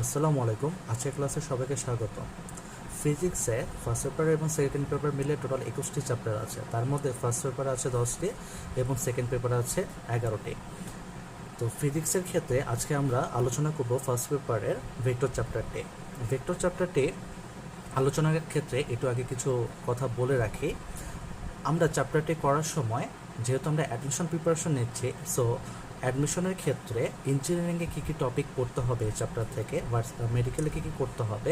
আসসালামু আলাইকুম। আজকের ক্লাসে সবাইকে স্বাগত। ফিজিক্সে ফার্স্ট পেপার এবং সেকেন্ড পেপার মিলে টোটাল 21টি চ্যাপ্টার আছে। তার মধ্যে ফার্স্ট পেপার আছে 10টি এবং সেকেন্ড পেপার আছে 11টি। তো ফিজিক্সের ক্ষেত্রে আজকে আমরা আলোচনা করব ফার্স্ট পেপারের ভেক্টর চ্যাপ্টারটি। ভেক্টর চ্যাপ্টারটি আলোচনার ক্ষেত্রে একটু আগে কিছু কথা বলে রাখি। আমরা চ্যাপ্টারটি করার সময় যেহেতু আমরা অ্যাডমিশন প্রিপারেশন নিচ্ছি, সো অ্যাডমিশনের ক্ষেত্রে ইঞ্জিনিয়ারিংয়ে কী কী টপিক পড়তে হবে এই চ্যাপ্টার থেকে, মেডিকেলে কী কী করতে হবে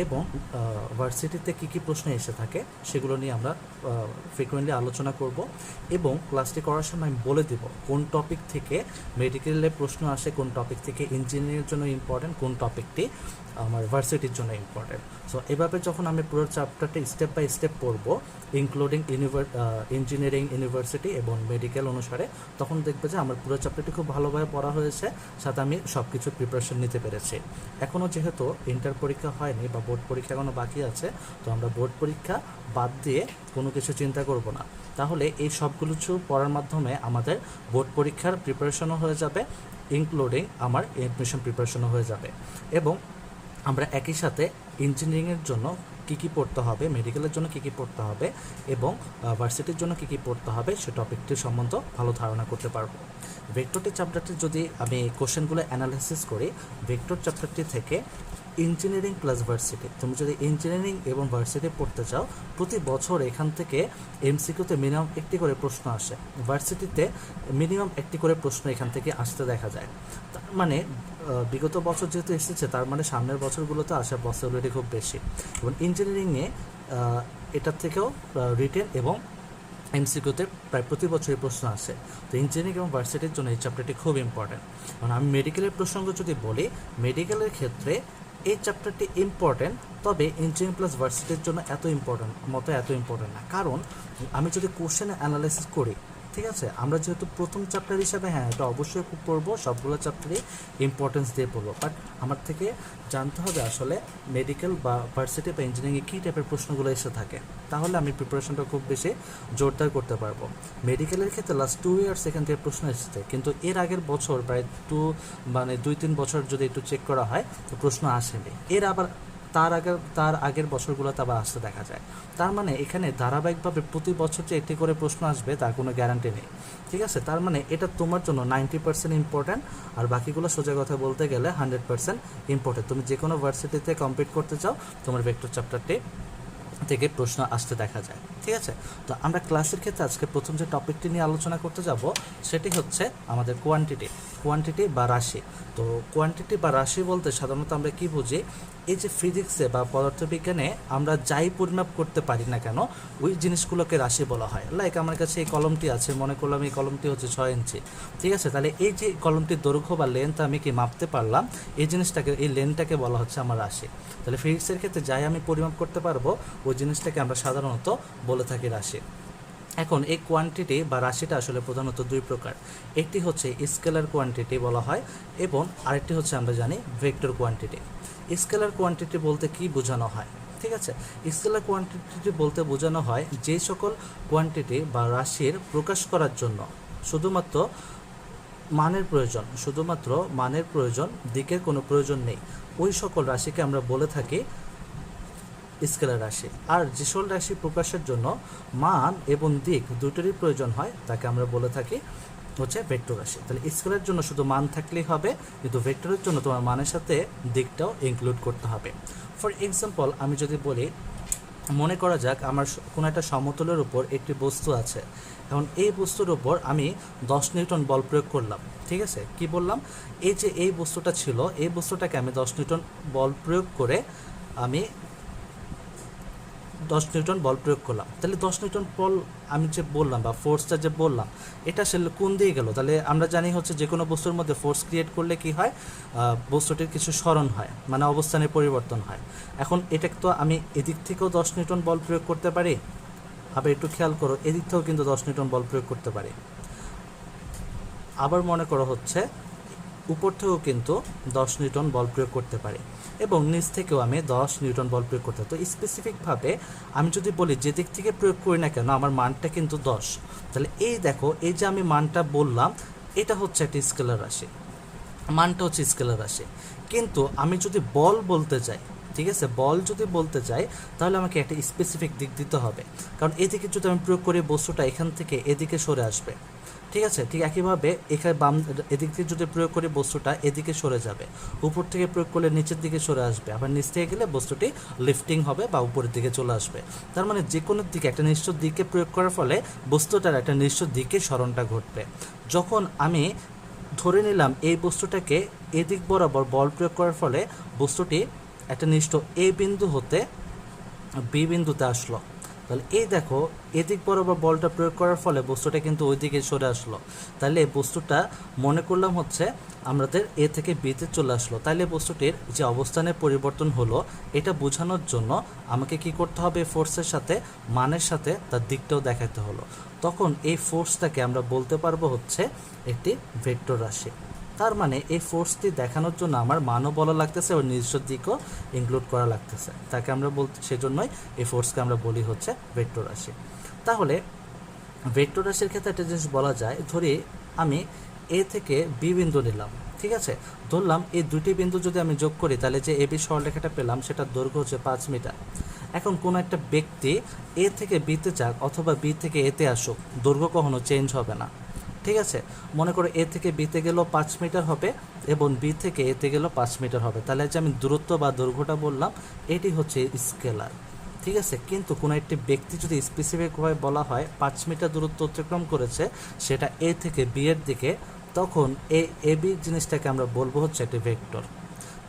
এবং ভার্সিটিতে কী কী প্রশ্ন এসে থাকে সেগুলো নিয়ে আমরা ফ্রিকুয়েন্টলি আলোচনা করব। এবং ক্লাসটি করার সময় আমি বলে দেব কোন টপিক থেকে মেডিকেলে প্রশ্ন আসে, কোন টপিক থেকে ইঞ্জিনিয়ারিংয়ের জন্য ইম্পর্ট্যান্ট, কোন টপিকটি আমার ভার্সিটির জন্য ইম্পর্ট্যান্ট। সো এভাবে যখন আমি পুরো চ্যাপ্টারটি স্টেপ বাই স্টেপ পড়ব, ইনক্লুডিং ইঞ্জিনিয়ারিং, ইউনিভার্সিটি এবং মেডিকেল অনুসারে, তখন দেখবে যে আমার পুরো চ্যাপ্টারটি খুব ভালোভাবে পড়া হয়েছে, সাথে আমি সব কিছু প্রিপারেশন নিতে পেরেছি। এখনও যেহেতু ইন্টার পরীক্ষা হয়নি বা বোর্ড পরীক্ষা এখনও বাকি আছে, তো আমরা বোর্ড পরীক্ষা বাদ দিয়ে কোনো কিছু চিন্তা করব না। তাহলে এই সবগুলো কিছু পড়ার মাধ্যমে আমাদের বোর্ড পরীক্ষার প্রিপারেশনও হয়ে যাবে, ইনক্লুডিং আমার এডমিশন প্রিপারেশনও হয়ে যাবে। এবং আমরা একই সাথে ইঞ্জিনিয়ারিংয়ের জন্য কী কী পড়তে হবে, মেডিকেলের জন্য কী কী পড়তে হবে এবং ভার্সিটির জন্য কী কী পড়তে হবে সে টপিকটির সম্বন্ধে ভালো ধারণা করতে পারবো। ভেক্টরটি চ্যাপ্টারটি যদি আমি কোশ্চেনগুলো অ্যানালাইসিস করি, ভেক্টর চ্যাপ্টারটি থেকে ইঞ্জিনিয়ারিং প্লাস ভার্সিটি, তুমি যদি ইঞ্জিনিয়ারিং এবং ভার্সিটি পড়তে চাও, প্রতি বছর এখান থেকে এমসিকিউতে মিনিমাম একটি করে প্রশ্ন আসে, ভার্সিটিতে মিনিমাম একটি করে প্রশ্ন এখান থেকে আসতে দেখা যায়। তার মানে বিগত বছর যেহেতু এসেছে, তার মানে সামনের বছরগুলোতে আসার পসিবিলিটি খুব বেশি। এবং ইঞ্জিনিয়ারিংয়ে এটার থেকেও রিটেন এবং এমসিকিউতে প্রায় প্রতি বছরই প্রশ্ন আসে। তো ইঞ্জিনিয়ারিং এবং ভার্সিটির জন্য এই চ্যাপ্টারটি খুব ইম্পর্ট্যান্ট। কারণ আমি মেডিকেলের প্রসঙ্গ যদি বলি, মেডিকেলের ক্ষেত্রে এই চ্যাপ্টারটি ইম্পর্ট্যান্ট, তবে ইঞ্জিনিয়ারিং প্লাস ভার্সিটির জন্য এত ইম্পর্ট্যান্ট না। কারণ আমি যদি কোশ্চেন অ্যানালাইসিস করি, ঠিক আছে, আমরা যেহেতু প্রথম চ্যাপ্টার হিসাবে এটা অবশ্যই পড়বো, সবগুলো চ্যাপ্টারই ইম্পর্টেন্স দিয়ে পড়বো, বাট আমার থেকে জানতে হবে আসলে মেডিকেল বা ভার্সিটি বা ইঞ্জিনিয়ারিংয়ে কী টাইপের প্রশ্নগুলো এসে থাকে, তাহলে আমি প্রিপারেশনটা খুব বেশি জোরদার করতে পারবো। মেডিকেলের ক্ষেত্রে লাস্ট 2 ইয়ার্স এখান থেকে প্রশ্ন এসেছে, কিন্তু এর আগের বছর প্রায় 2-3 বছর যদি একটু চেক করা হয় তো প্রশ্ন আসেনি। তার আগের বছরগুলোতে আবার আসতে দেখা যায়। তার মানে এখানে ধারাবাহিকভাবে প্রতি বছর যে একটি করে প্রশ্ন আসবে তার কোনো গ্যারান্টি নেই, ঠিক আছে। তার মানে এটা তোমার জন্য 90% ইম্পর্ট্যান্ট, আর বাকিগুলো সোজা কথা বলতে গেলে 100% ইম্পর্ট্যান্ট। তুমি যে কোনো ভার্সিটিতে কমপ্লিট করতে চাও, তোমার ভেক্টর চ্যাপ্টারটি থেকে প্রশ্ন আসতে দেখা যায়, ঠিক আছে। তো আমরা ক্লাসের ক্ষেত্রে আজকে প্রথম যে টপিকটি নিয়ে আলোচনা করতে যাব সেটি হচ্ছে আমাদের কোয়ান্টিটি বা রাশি। তো কোয়ান্টিটি বা রাশি বলতে সাধারণত আমরা কি বুঝি, এই যে ফিজিক্সে বা পদার্থবিজ্ঞানে আমরা যাই পরিমাপ করতে পারি না কেন, ওই জিনিসগুলোকে রাশি বলা হয়। লাইক আমার কাছে এই কলমটি আছে, মনে করলাম এই কলমটি হচ্ছে 6 ইঞ্চি, ঠিক আছে। তাহলে এই যে কলমটির দৈর্ঘ্য বা লেন্থ আমি কি মাপতে পারলাম, এই জিনিসটাকে, এই লেন্থটাকে বলা হচ্ছে আমার রাশি। তাহলে ফিজিক্সের ক্ষেত্রে যাই আমি পরিমাপ করতে পারবো, ওই জিনিসটাকে আমরা সাধারণত বলে থাকি রাশি। এখন এই কোয়ান্টিটি বা রাশিটা আসলে প্রধানত দুই প্রকার। একটি হচ্ছে স্কেলার কোয়ান্টিটি বলা হয় এবং আরেকটি হচ্ছে আমরা জানি ভেক্টর কোয়ান্টিটি। স্কেলার কোয়ান্টিটি বলতে কি বোঝানো হয়, ঠিক আছে। স্কেলার কোয়ান্টিটি বলতে বোঝানো হয় যে সকল কোয়ান্টিটি বা রাশির প্রকাশ করার জন্য শুধুমাত্র মানের প্রয়োজন, দিকের কোনো প্রয়োজন নেই, ওই সকল রাশিকে আমরা বলে থাকি স্কেলার রাশি। আর যে সকল রাশি প্রকাশের জন্য মান এবং দিক দুটোরই প্রয়োজন হয়, তাকে আমরা বলে থাকি হচ্ছে ভেক্টর রাশি। তাহলে স্কেলার জন্য শুধু মান থাকলেই হবে, কিন্তু ভেক্টরের জন্য তোমার মানের সাথে দিকটাও ইনক্লুড করতে হবে। ফর এক্সাম্পল আমি যদি বলি, মনে করা যাক আমার কোনো একটা সমতলের উপর একটি বস্তু আছে। এখন এই বস্তুর উপর আমি 10 নিউটন বল প্রয়োগ করলাম, ঠিক আছে। কি বললাম, এই যে এই বস্তুটা ছিল, এই বস্তুটাকে আমি 10 নিউটন বল প্রয়োগ করলাম। তাহলে 10 নিউটন বল আমি যে বললাম বা ফোর্সটা যে বললাম, এটা আসলে কোন দিয়ে গেল? তাহলে আমরা জানি হচ্ছে যে কোনো বস্তুর মধ্যে ফোর্স ক্রিয়েট করলে কি হয়, বস্তুটির কিছু সরণ হয়, মানে অবস্থানের পরিবর্তন হয়। এখন এটা তো আমি এদিক থেকেও 10 নিউটন বল প্রয়োগ করতে পারি, আবার একটু খেয়াল করো এদিক থেকেও কিন্তু 10 নিউটন বল প্রয়োগ করতে পারি। আবার মনে করো হচ্ছে উপর থেকেও কিন্তু 10 নিউটন বল প্রয়োগ করতে পারি, এবং নিচ থেকেও আমি 10 নিউটন বল প্রয়োগ করতে পারি। তো স্পেসিফিকভাবে আমি যদি বলি যে দিক থেকে প্রয়োগ করি না কেন, আমার মানটা কিন্তু 10। তাহলে এই দেখো, এই যে আমি মানটা বললাম, এটা হচ্ছে একটা স্কেলার রাশি, মানটা হচ্ছে স্কেলার রাশি। কিন্তু আমি যদি বল বলতে চাই, ঠিক আছে, বল যদি বলতে চাই তাহলে আমাকে একটা স্পেসিফিক দিক দিতে হবে, কারণ এদিকে যদি আমি প্রয়োগ করি বস্তুটা এখান থেকে এদিকে সরে আসবে, ঠিক আছে। ঠিক একইভাবে এখানে এদিক থেকে যদি প্রয়োগ করি বস্তুটা এদিকে সরে যাবে, উপর থেকে প্রয়োগ করলে নিচের দিকে সরে আসবে, আবার নিচ থেকে গেলে বস্তুটি লিফটিং হবে বা উপরের দিকে চলে আসবে। তার মানে যে কোনো দিকে একটা নির্দিষ্ট দিকে প্রয়োগ করার ফলে বস্তুটার একটা নির্দিষ্ট দিকে সরণটা ঘটবে। যখন আমি ধরে নিলাম এই বস্তুটাকে এদিক বরাবর বল প্রয়োগ করার ফলে বস্তুটি একটা নির্দিষ্ট এ বিন্দু হতে বি বিন্দুতে আসলো, তাহলে এই দেখো এদিক বরাবর বলটা প্রয়োগ করার ফলে বস্তুটা কিন্তু ওই দিকে সরে আসলো। তাহলে বস্তুটা মনে করলাম হচ্ছে আমাদের এ থেকে বিতে চলে আসলো। তাহলে বস্তুটির যে অবস্থানের পরিবর্তন হলো এটা বোঝানোর জন্য আমাকে কি করতে হবে, ফোর্সের সাথে মানের সাথে তার দিকটাও দেখাতে হলো। তখন এই ফোর্সটাকে আমরা বলতে পারবো হচ্ছে একটি ভেক্টর রাশি। তার মানে এই ফোর্সটি দেখানোর জন্য আমার মানও বলা লাগতেছে ও নিজস্ব দিকও ইনক্লুড করা লাগতেছে, তাকে আমরা বলতে সেজন্যই এই ফোর্সকে আমরা বলি হচ্ছে ভেক্টর রাশি। তাহলে ভেক্টর রাশির ক্ষেত্রে একটা জিনিস বলা যায়, ধরি আমি এ থেকে বি বিন্দু নিলাম, ঠিক আছে, ধরলাম এই দুটি বিন্দু যদি আমি যোগ করি তাহলে যে এবি সরলরেখাটা পেলাম সেটার দৈর্ঘ্য হচ্ছে 5 মিটার। এখন কোনো একটা ব্যক্তি এ থেকে বিতে যাক অথবা বি থেকে এতে আসুক, দৈর্ঘ্য কখনো চেঞ্জ হবে না, ঠিক আছে। মনে করো এ থেকে বিতে গেলেও 5 মিটার হবে এবং বি থেকে এতে গেলেও 5 মিটার হবে। তাহলে যে আমি দূরত্ব বা দৈর্ঘ্যটা বললাম এটি হচ্ছে স্কেলার, ঠিক আছে। কিন্তু কোনো একটি ব্যক্তি যদি স্পেসিফিকভাবে বলা হয় 5 মিটার দূরত্ব অতিক্রম করেছে সেটা এ থেকে বি এর দিকে, তখন এ বি জিনিসটাকে আমরা বলবো হচ্ছে একটি ভেক্টর।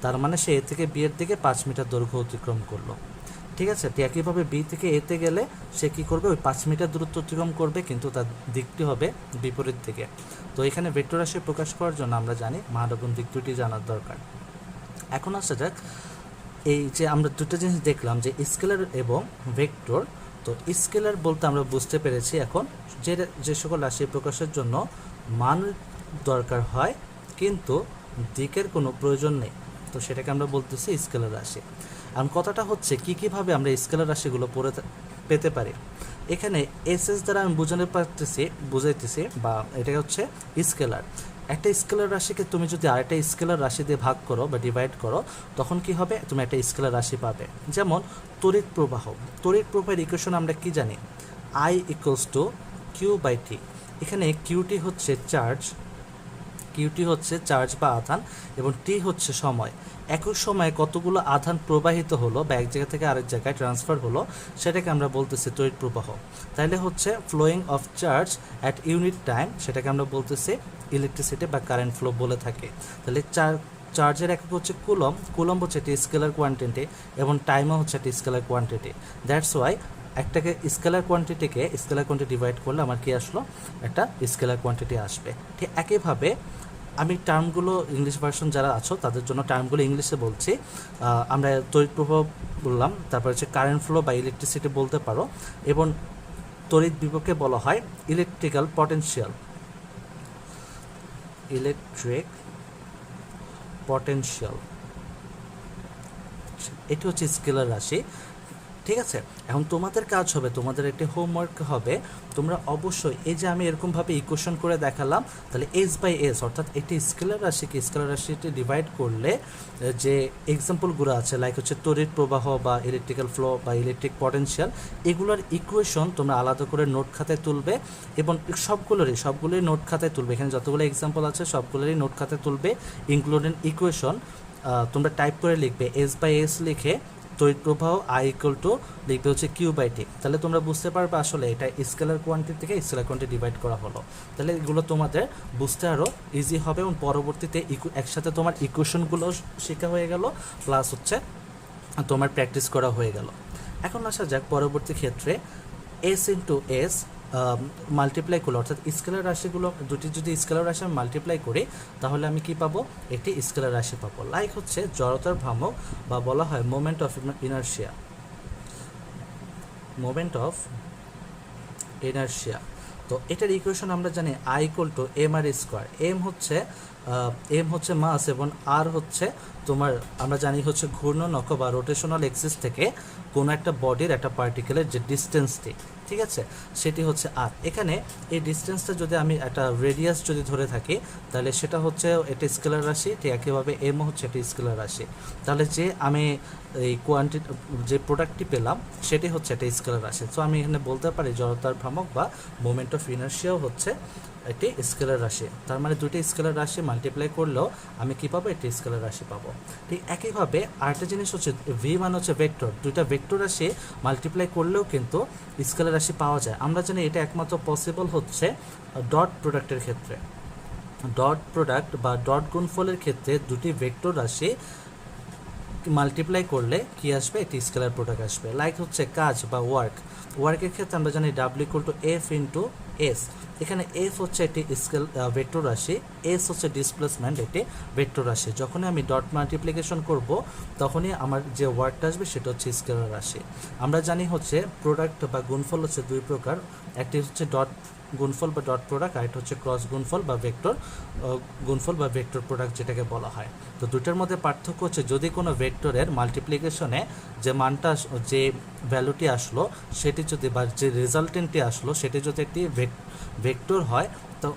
তার মানে সে এ থেকে বি এর দিকে 5 মিটার দৈর্ঘ্য অতিক্রম করলো, ঠিক আছে। তো একইভাবে বি থেকে এতে গেলে সে কী করবে, ওই 5 মিটার দূরত্ব অতিক্রম করবে কিন্তু তার দিকটি হবে বিপরীত দিকে। তো এখানে ভেক্টর রাশি প্রকাশ করার জন্য আমরা জানি মান এবং দিক দুটি জানার দরকার। এখন আসা যাক, এই যে আমরা দুটো জিনিস দেখলাম যে স্কেলার এবং ভেক্টর। তো স্কেলার বলতে আমরা বুঝতে পেরেছি এখন যে সকল রাশি প্রকাশের জন্য মান দরকার হয় কিন্তু দিকের কোনো প্রয়োজন নেই, তো সেটাকে আমরা বলতেছি স্কেলার রাশি। আর কথাটা হচ্ছে কীভাবে আমরা স্কেলার রাশিগুলো পেতে পারি। এখানে এসএস দ্বারা আমি বুঝাইতেছি বা এটা হচ্ছে স্কেলার। একটা স্কেলার রাশিকে তুমি যদি আরেকটা স্কেলার রাশি দিয়ে ভাগ করো বা ডিভাইড করো তখন কি হবে, তুমি একটা স্কেলার রাশি পাবে। যেমন তড়িৎ প্রবাহের ইকুয়েশন আমরা কি জানি, I = Q/T। এখানে কিউটি হচ্ছে চার্জ বা আধান এবং টি হচ্ছে সময়। একই সময়ে কতগুলো আধান প্রবাহিত হলো বা এক জায়গা থেকে আরেক জায়গায় ট্রান্সফার হলো সেটাকে আমরা বলতেছি তড়িৎ প্রবাহ। তাহলে হচ্ছে flowing of charge at unit time, সেটাকে আমরা বলতেছি ইলেকট্রিসিটি বা কারেন্ট ফ্লো বলে থাকি। তাহলে চার্জের একক হচ্ছে কুলম্ব হচ্ছে একটি স্কেলার কোয়ান্টিটি এবং টাইমও হচ্ছে একটি স্কেলার কোয়ান্টিটি। দ্যাটস ওয়াই একটাকে স্কেলার কোয়ান্টিটি ডিভাইড করলে আমার কি আসলো, একটা স্কেলার কোয়ান্টিটি আসবে। ঠিক একইভাবে আমি টার্মগুলো ইংলিশ ভার্সন যারা আছো তাদের জন্য টার্মগুলো ইংলিশে বলছি। আমরা তড়িৎ প্রবাহ বললাম, তারপর হচ্ছে কারেন্ট ফ্লো বা ইলেকট্রিসিটি বলতে পারো, এবং তড়িৎ বিভবকে বলা হয় ইলেকট্রিক পটেনশিয়াল। এটি হচ্ছে স্কেলার রাশি, ঠিক আছে। এখন তোমাদের কাজ হবে, তোমাদের একটি হোমওয়ার্ক হবে, তোমরা অবশ্যই এই যে আমি এরকমভাবে ইকুয়েশন করে দেখালাম, তাহলে S/S অর্থাৎ একটি স্কেলার রাশিটি ডিভাইড করলে যে এক্সাম্পলগুলো আছে লাইক হচ্ছে তড়িৎ প্রবাহ বা ইলেকট্রিক্যাল ফ্লো বা ইলেকট্রিক পটেনশিয়াল, এগুলোর ইকুয়েশন তোমরা আলাদা করে নোট খাতায় তুলবে এবং সবগুলোরই নোট খাতায় তুলবে। এখানে যতগুলো এক্সাম্পল আছে সবগুলোরই নোট খাতায় তুলবে ইনক্লুডিং ইকুয়েশন। তোমরা টাইপ করে লিখবে S/S লিখে তড়িৎ প্রবাহ I = লিখবে হচ্ছে Q/T। তাহলে তোমরা বুঝতে পারবে আসলে এটা স্কেলার কোয়ান্টিটি থেকে স্কেলার কোয়ান্টিটি ডিভাইড করা হলো। তাহলে এগুলো তোমাদের বুঝতে আরও ইজি হবে এবং পরবর্তীতে একসাথে তোমার ইকুয়েশনগুলো শেখা হয়ে গেল প্লাস হচ্ছে তোমার প্র্যাকটিস করা হয়ে গেল। এখন আসা যাক পরবর্তী ক্ষেত্রে S/S মাল্টিপ্লাই করলে, অর্থাৎ স্কেলার রাশিগুলো দুটি যদি স্কেলার রাশি আমি মাল্টিপ্লাই করি তাহলে আমি কি পাবো, একটি স্কেলার রাশি পাবো। লাইক হচ্ছে জড়তার ভ্রামক বা বলা হয় মোমেন্ট অফ ইনারশিয়া। তো এটার ইকুয়েশন আমরা জানি I = mr²। এম হচ্ছে এম হচ্ছে মাস এবং আর হচ্ছে তোমার আমরা জানি হচ্ছে ঘূর্ণন অক্ষ বা রোটেশনাল এক্সিস থেকে কোনো একটা বডির একটা পার্টিকেলের যে ডিস্টেন্সটি, ঠিক আছে, সেটি হচ্ছে আর। এখানে এই ডিস্টেন্সটা যদি আমি একটা রেডিয়াস যদি ধরে থাকি তাহলে সেটা হচ্ছে একটা স্কেলার রাশি, ঠিক একইভাবে এম হচ্ছে একটা স্কেলার রাশি। তাহলে যে আমি এই কোয়ান্টিটি যে প্রোডাক্টটি পেলাম সেটি হচ্ছে একটা স্কেলার রাশি। সো আমি এখানে বলতে পারি জড়তার ভ্রামক বা মোমেন্ট অফ ইনার্শিয়াও হচ্ছে একটি স্কেলার রাশি। তার মানে দুটি স্কেলার রাশি মাল্টিপ্লাই করলেও আমি কী পাবো, একটি স্কেলার রাশি পাবো। ঠিক একইভাবে আরেকটা জিনিস হচ্ছে ভি মানে হচ্ছে ভেক্টর, দুইটা ভেক্টর রাশি মাল্টিপ্লাই করলেও কিন্তু স্কেলার রাশি পাওয়া যায়। আমরা জানি এটা একমাত্র পসিবল হচ্ছে ডট প্রোডাক্টের ক্ষেত্রে। ডট প্রোডাক্ট বা ডট গুণফলের ক্ষেত্রে দুটি ভেক্টর রাশি মাল্টিপ্লাই করলে কি আসবে, একটি স্কেলার প্রোডাক্ট আসবে। লাইক হচ্ছে কাজ বা ওয়ার্কের ক্ষেত্রে আমরা জানি W equal to F into S. এখানে এফ হচ্ছে একটি ভেক্টর রাশি, এস হচ্ছে ডিসপ্লেসমেন্ট, একটি ভেক্টর রাশি। যখনই আমি ডট মাল্টিপ্লিকেশন করব তখনই আমার যে ওয়ার্কটা আসবে সেটা হচ্ছে স্কেলার রাশি। আমরা জানি হচ্ছে প্রোডাক্ট বা গুণফল হচ্ছে দুই প্রকার, একটি হচ্ছে ডট গুণফল বা ডট প্রোডাক্ট, আর এটা হচ্ছে ক্রস গুণফল বা ভেক্টর গুণফল বা ভেক্টর প্রোডাক্ট যেটাকে বলা হয়। তো দুটার মধ্যে পার্থক্য হচ্ছে যদি কোনো ভেক্টরের মাল্টিপ্লিকেশনে যে মানটা যে ভ্যালুটি আসলো সেটি যদি বা যে রেজাল্টেন্টটি আসলো সেটি যদি একটি ভেক্টর হয় তো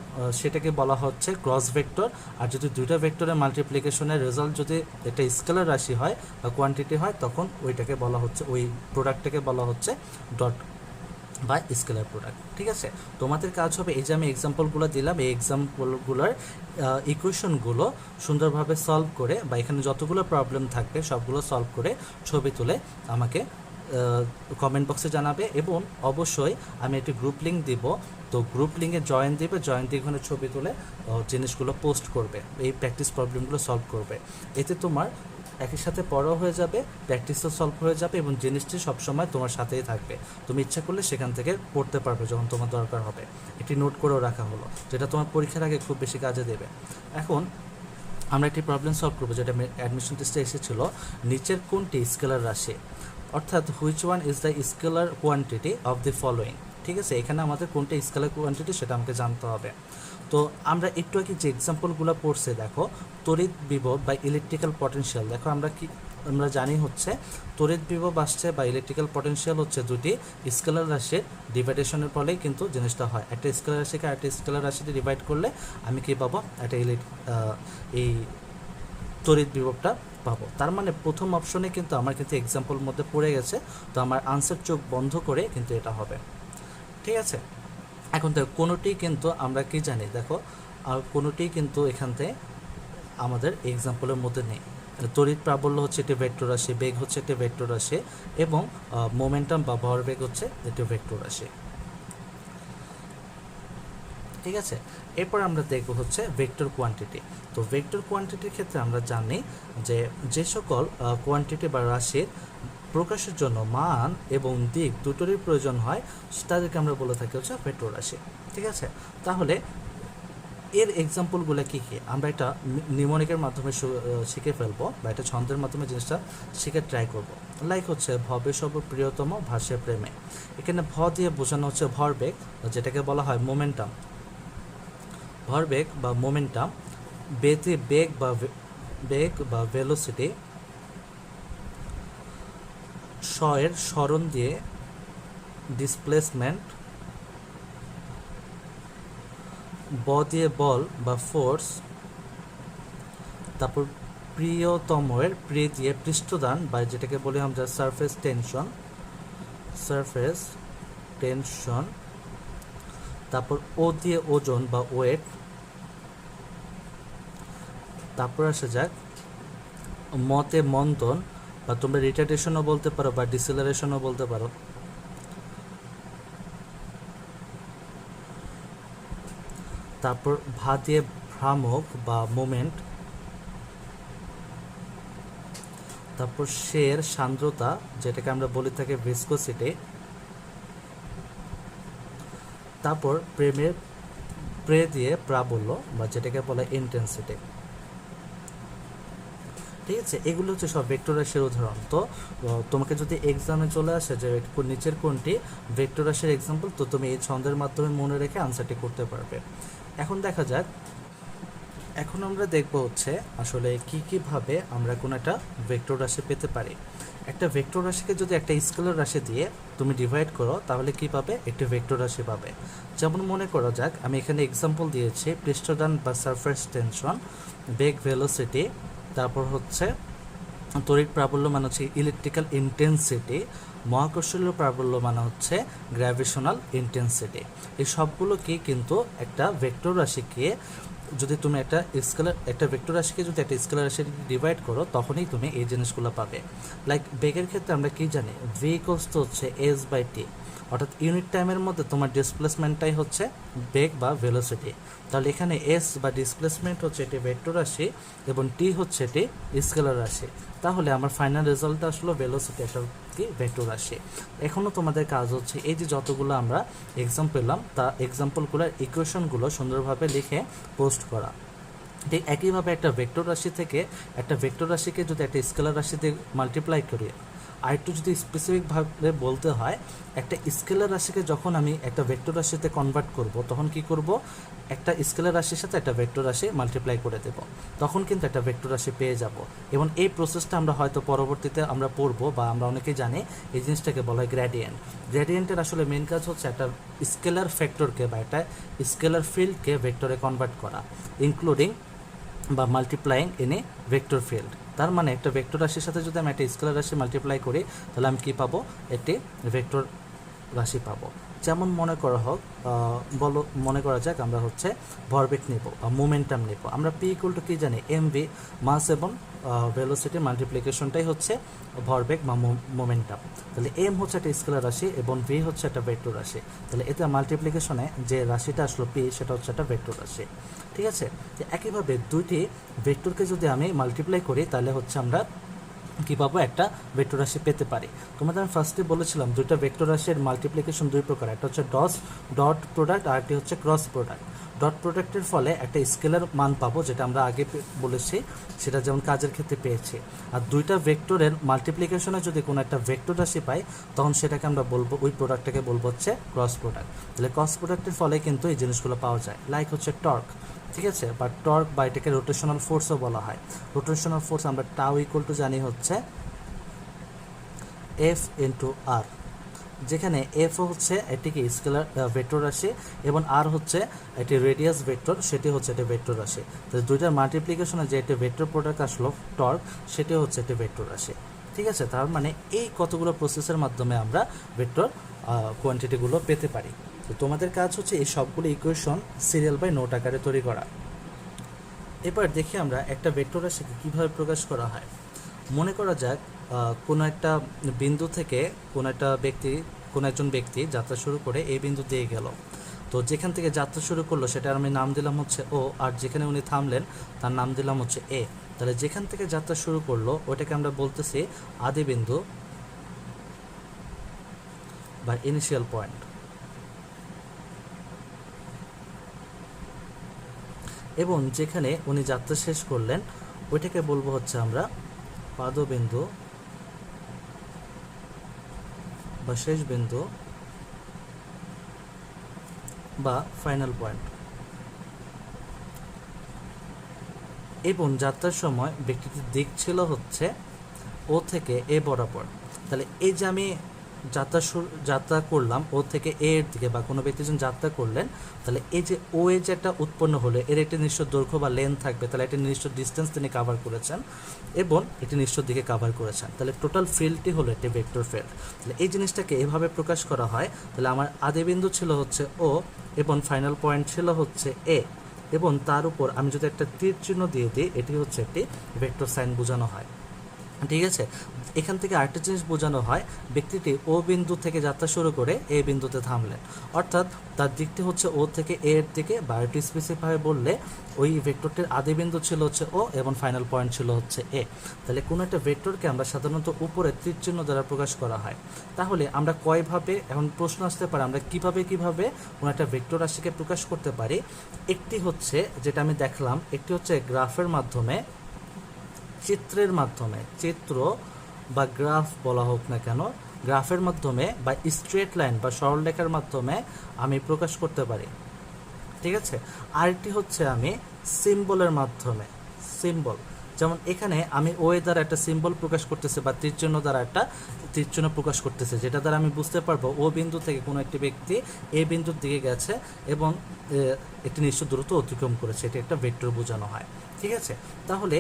সেটাকে বলা হচ্ছে ক্রস ভেক্টর। আর যদি দুইটা ভেক্টরের মাল্টিপ্লিকেশনের রেজাল্ট যদি একটা স্কেলার রাশি হয় বা কোয়ান্টিটি হয় তখন ওইটাকে বলা হচ্ছে, ওই প্রোডাক্টটাকে বলা হচ্ছে ডট বা স্কেলার প্রোডাক্ট। ঠিক আছে, তোমাদের কাজ হবে এই যে আমি এক্সাম্পলগুলো দিলাম এই এক্সাম্পলগুলোর ইকুয়েশনগুলো সুন্দরভাবে সলভ করে বা এখানে যতগুলো প্রবলেম থাকবে সবগুলো সলভ করে ছবি তুলে আমাকে কমেন্ট বক্সে জানাবে। এবং অবশ্যই আমি একটি গ্রুপ লিঙ্ক দিব, তো গ্রুপ লিঙ্কে জয়েন দিবে, জয়েন দিয়ে এখানে ছবি তুলে জিনিসগুলো পোস্ট করবে, এই প্র্যাকটিস প্রবলেমগুলো সলভ করবে। এতে তোমার একই সাথে পড়াও হয়ে যাবে, প্র্যাকটিসও সলভ হয়ে যাবে এবং জিনিসটি সবসময় তোমার সাথেই থাকবে। তুমি ইচ্ছা করলে সেখান থেকে পড়তে পারবে যখন তোমার দরকার হবে। একটি নোট করেও রাখা হলো যেটা তোমার পরীক্ষার আগে খুব বেশি কাজে দেবে। এখন আমরা একটি প্রবলেম সলভ করবো যেটা অ্যাডমিশন টেস্টে এসেছিলো, নিচের কোনটি স্কেলার রাশি, অর্থাৎ which one is the scalar quantity of the following. ঠিক আছে, এখানে আমাদের কোনটা স্কেলার কোয়ান্টিটি সেটা আমাকে জানতে হবে। তো আমরা একটু আগে যে এক্সাম্পলগুলো পড়ছে দেখো, তড়িৎ বিভব বা ইলেকট্রিক্যাল পটেনশিয়াল, দেখো আমরা জানি হচ্ছে তড়িৎ বিভব আসছে বা ইলেকট্রিক্যাল পটেনশিয়াল হচ্ছে দুটি স্কেলার রাশির ডিভাইডেশনের ফলেই কিন্তু জিনিসটা হয়। একটা স্কেলার রাশিকে একটা স্কেলার রাশিতে ডিভাইড করলে আমি কী পাবো, একটা এই তড়িৎ বিভবটা পাবো। তার মানে প্রথম অপশনে কিন্তু আমার কিন্তু এক্সাম্পল মধ্যে পড়ে গেছে, তো আমার আনসার চোখ বন্ধ করে কিন্তু এটা হবে। ঠিক আছে, এখন দেখো কোনোটি কিন্তু আমরা কি জানি, দেখো আর কোনোটি কিন্তু এখান থেকে আমাদের এক্সাম্পলের মধ্যে নেই। তড়িৎ প্রাবল্য হচ্ছে একটি ভেক্টর রাশি, বেগ হচ্ছে একটি ভেক্টর রাশি এবং মোমেন্টাম বা ভরবেগ হচ্ছে একটি ভেক্টর রাশি। ঠিক আছে, এরপর আমরা দেখব হচ্ছে ভেক্টর কোয়ান্টিটি। তো ভেক্টর কোয়ান্টিটির ক্ষেত্রে আমরা জানি যে সকল কোয়ান্টিটি বা রাশির প্রকাশের জন্য মান এবং দিক দুটোরই প্রয়োজন হয় তাদেরকে আমরা বলে থাকি হচ্ছে ভেক্টর রাশি। ঠিক আছে, তাহলে এর এক্সাম্পলগুলো কী কী আমরা একটা নিউমনিকের মাধ্যমে শিখে ফেলবো বা একটা ছন্দের মাধ্যমে জিনিসটা শিখে ট্রাই করব। লাইক হচ্ছে ভবে সব প্রিয়তম ভাষে প্রেমে, এখানে ভ দিয়ে বোঝানো হচ্ছে ভরবেগ, যেটাকে বলা হয় মোমেন্টাম, ভরবেগ বা মোমেন্টাম। বেতে বেগ বা ভেলোসিটি, এর স্মরণ দিয়ে ডিসপ্লেসমেন্ট, ব দিয়ে বল বা ফোর্স, তারপর প্রিয়তমের প্রিয় দিয়ে পৃষ্ঠদান বা যেটাকে বলি আমরা সারফেস টেনশন, তারপর ও দিয়ে ওজন বা ওয়েট, তারপর আসা যাক মতে মন্দন বা তোমরা রিটার্ডেশনও বলতে পারো বা ডিসেলারেশনও বলতে পারো। তারপর ভা দিয়ে ভ্রামক বা মোমেন্ট, তারপর শের সান্দ্রতা যেটাকে আমরা বলে থাকি ভিসকোসিটি, তারপর প্রে দিয়ে প্রাবল্য বা যেটাকে বলা ইন্টেন্সিটি। ঠিক আছে, এগুলো হচ্ছে সব ভেক্টর রাশির উদাহরণ। তো তোমাকে যদি এক্সামে চলে আসে যে নিচের কোনটি ভেক্টর রাশির এক্সাম্পল, তো তুমি এই ছন্দের মাধ্যমে মনে রেখে আনসারটি করতে পারবে। এখন দেখা যাক এখন আমরা দেখব হচ্ছে আসলে কীভাবে আমরা কোনো একটা ভেক্টর রাশি পেতে পারি। একটা ভেক্টর রাশিকে যদি একটা স্কেলার রাশি দিয়ে তুমি ডিভাইড করো তাহলে কী পাবে, একটি ভেক্টর রাশি পাবে। যেমন মনে করা যাক, আমি এখানে এক্সাম্পল দিয়েছি পৃষ্ঠটান বা সারফেস টেনশন, বেগ ভেলোসিটি, তারপর হচ্ছে তড়িৎ প্রাবল্য মানে হচ্ছে ইলেকট্রিক্যাল ইন্টেন্সিটি, মহাকর্ষীয় প্রাবল্য মানে হচ্ছে গ্র্যাভিটেশনাল ইন্টেন্সিটি। এই সবগুলোকে কিন্তু একটা ভেক্টর রাশিকে যদি তুমি একটা ভেক্টর রাশিকে যদি একটা স্কেলার রাশি ডিভাইড করো তখনই তুমি এই জিনিসগুলো পাবে। লাইক বেগের ক্ষেত্রে আমরা কি জানি, ভি ইকুয়ালস টু হচ্ছে এস বাই টি, অর্থাৎ ইউনিট টাইমের মধ্যে তোমার ডিসপ্লেসমেন্টটাই হচ্ছে বেগ বা ভেলোসিটি। তাহলে এখানে এস বা ডিসপ্লেসমেন্ট হচ্ছে এটি ভেক্টর রাশি এবং টি হচ্ছে এটি স্কেলার রাশি। তাহলে আমার ফাইনাল রেজাল্টটা আসলে ভেলোসিটি একটা কি ভেক্টর রাশি। এখনও তোমাদের কাজ হচ্ছে এই যে যতগুলো আমরা এক্সাম্পল পেলাম তা এক্সাম্পলগুলোর ইকুয়েশনগুলো সুন্দরভাবে লিখে পোস্ট করা। ঠিক একইভাবে একটা ভেক্টর রাশি থেকে একটা ভেক্টর রাশিকে যদি একটা স্কেলার রাশিতে মাল্টিপ্লাই করি, আর একটু যদি স্পেসিফিকভাবে বলতে হয়, একটা স্কেলার রাশিকে যখন আমি একটা ভেক্টর রাশিতে কনভার্ট করব তখন কি করব, একটা স্কেলার রাশির সাথে একটা ভেক্টর রাশি মাল্টিপ্লাই করে দেব, তখন কিন্তু একটা ভেক্টর রাশি পেয়ে যাব। এবং এই প্রসেসটা আমরা হয়তো পরবর্তীতে আমরা পড়বো বা আমরা অনেকেই জানি, এই জিনিসটাকে বলা হয় গ্র্যাডিয়েন্ট। গ্র্যাডিয়েন্টের আসলে মেন কাজ হচ্ছে একটা স্কেলার ফ্যাক্টরকে বা একটা স্কেলার ফিল্ডকে ভেক্টরে কনভার্ট করা, ইনক্লুডিং বা multiplying in a vector field. তার মানে একটা ভেক্টর রাশির সাথে যদি আমি একটা স্কেলার রাশি মাল্টিপ্লাই করি তাহলে আমি কী পাবো, একটি ভেক্টর রাশি পাবো। যেমন মনে করা যাক আমরা হচ্ছে ভরবেগ নেব বা মোমেন্টাম নেব। আমরা পি ইকুয়াল টু কী জানি, এম ভি, মাস এবং ভেলোসিটি মাল্টিপ্লিকেশনটাই হচ্ছে ভরবেগ বা মোমেন্টাম। তাহলে এম হচ্ছে একটা স্কেলার রাশি এবং ভি হচ্ছে একটা ভেক্টর রাশি। তাহলে এতে মাল্টিপ্লিকেশনে যে রাশিটা আসলো পি সেটা হচ্ছে একটা ভেক্টর রাশি। ঠিক আছে, একইভাবে দুইটি ভেক্টরকে যদি আমি মাল্টিপ্লাই করি তাহলে হচ্ছে আমরা কী পাবো, একটা ভেক্টর রাশি পেতে পারি। তোমাদের আমি ফার্স্টে বলেছিলাম দুইটা ভেক্টর রাশির মাল্টিপ্লিকেশন দুই প্রকার, একটা হচ্ছে ডট প্রোডাক্ট আর একটি হচ্ছে ক্রস প্রোডাক্ট। ডট প্রোডাক্টের ফলে একটা স্কেলার মান পাবো, যেটা আমরা আগে বলেছি, সেটা যেমন কাজের ক্ষেত্রে পেয়েছি। আর দুইটা ভেক্টরের মাল্টিপ্লিকেশনে যদি কোনো একটা ভেক্টর রাশি পাই তখন সেটাকে আমরা বলবো, ওই প্রোডাক্টটাকে বলবো হচ্ছে ক্রস প্রোডাক্ট। তাহলে ক্রস প্রোডাক্টের ফলে কিন্তু এই জিনিসগুলো পাওয়া যায়, লাইক হচ্ছে টর্ক। ঠিক আছে, বা টর্ক বা এটাকে রোটেশনাল ফোর্সও বলা হয়। রোটেশনাল ফোর্স আমরা টাউ ইকুয়াল টু জানি হচ্ছে এফ ইন্টু আর, যেখানে এফ হচ্ছে এটিকে স্কেলার ভেক্টর রাশি এবং আর হচ্ছে এটি রেডিয়াস ভেক্টর, সেটি হচ্ছে এটি ভেক্টর রাশি। তো দুইটার মাল্টিপ্লিকেশনে যে একটি ভেক্টর প্রোডাক্ট আসলো টর্ক, সেটি হচ্ছে একটি ভেক্টর রাশি। ঠিক আছে, তার মানে এই কতগুলো প্রসেসের মাধ্যমে আমরা ভেক্টর কোয়ান্টিটিগুলো পেতে পারি। তো তোমাদের কাজ হচ্ছে এই সবগুলো ইকুয়েশন সিরিয়াল বাই নোট আকারে তৈরি করা। এবার দেখি আমরা একটা ভেক্টর রাশিকে কীভাবে প্রকাশ করা হয়। মনে করা যাক কোনো একটা বিন্দু থেকে কোনো একজন ব্যক্তি যাত্রা শুরু করে এই বিন্দু দিয়ে গেল। তো যেখান থেকে যাত্রা শুরু করলো সেটার আমি নাম দিলাম হচ্ছে ও, আর যেখানে উনি থামলেন তার নাম দিলাম হচ্ছে এ। তাহলে যেখান থেকে যাত্রা শুরু করলো ওটাকে আমরা বলতেছি আদি বিন্দু বা ইনিশিয়াল পয়েন্ট। এবং যেখানে উনি যাত্রা শেষ করলেন ওইটাকে বলবো হচ্ছে আমরা পাদবিন্দু বা শেষ বিন্দু বা ফাইনাল পয়েন্ট। এবং যাত্রার সময় ব্যক্তিটির দিক ছিল হচ্ছে ও থেকে এ বরাবর। তাহলে এই যে আমি যাত্রা করলাম ও থেকে এ এর দিকে, বা কোনো ব্যক্তি যখন যাত্রা করলেন তাহলে এই যে ও এ যে একটা উৎপন্ন হলো এর একটি নিশ্চিত দৈর্ঘ্য বা লেন্থ থাকবে, তাহলে একটি নিশ্চিত ডিস্টেন্স তিনি কাভার করেছেন এবং একটি নিশ্চিত দিকে কাভার করেছেন। তাহলে টোটাল ফিল্ডটি হলো একটি ভেক্টর ফিল্ড। তাহলে এই জিনিসটাকে এভাবে প্রকাশ করা হয়। তাহলে আমার আদিবিন্দু ছিল হচ্ছে ও এবং ফাইনাল পয়েন্ট ছিল হচ্ছে এ, এবং তার উপর আমি যদি একটা তীর চিহ্ন দিয়ে দিই এটি হচ্ছে একটি ভেক্টর সাইন বোঝানো হয়। ঠিক আছে, এখান থেকে আরেকটা জিনিস বোঝানো হয়, ব্যক্তিটি ও বিন্দু থেকে যাত্রা শুরু করে এ বিন্দুতে থামলেন, অর্থাৎ তার দিকটি হচ্ছে ও থেকে এ এর দিকে, বা এটি স্পেসিফাই বললে ওই ভেক্টরটির আদি বিন্দু ছিল হচ্ছে ও এবং ফাইনাল পয়েন্ট ছিল হচ্ছে এ। তাহলে কোনো একটা ভেক্টরকে আমরা সাধারণত উপরে তীর চিহ্ন দ্বারা প্রকাশ করা হয়। তাহলে আমরা কয়ভাবে, এখন প্রশ্ন আসতে পারে আমরা কিভাবে কোনো একটা ভেক্টর রাশিকে প্রকাশ করতে পারি। একটি হচ্ছে যেটা আমি দেখলাম, একটি হচ্ছে গ্রাফের মাধ্যমে, চিত্রের মাধ্যমে, চিত্র বা গ্রাফ বলা হোক না কেন, গ্রাফের মাধ্যমে বা স্ট্রেট লাইন বা সরলরেখার মাধ্যমে আমি প্রকাশ করতে পারি। ঠিক আছে, আরেকটি হচ্ছে আমি সিম্বলের মাধ্যমে। সিম্বল যেমন এখানে আমি ও এর দ্বারা একটা সিম্বল প্রকাশ করতেছে বা তীরচিহ্ন দ্বারা একটা তীরচিহ্ন প্রকাশ করতেছে, যেটা দ্বারা আমি বুঝতে পারবো ও বিন্দু থেকে কোনো একটি ব্যক্তি এ বিন্দুর দিকে গেছে এবং একটি নিশ্চিত দূরত্ব অতিক্রম করেছে, এটা একটা ভেক্টর বোঝানো হয়। ঠিক আছে, তাহলে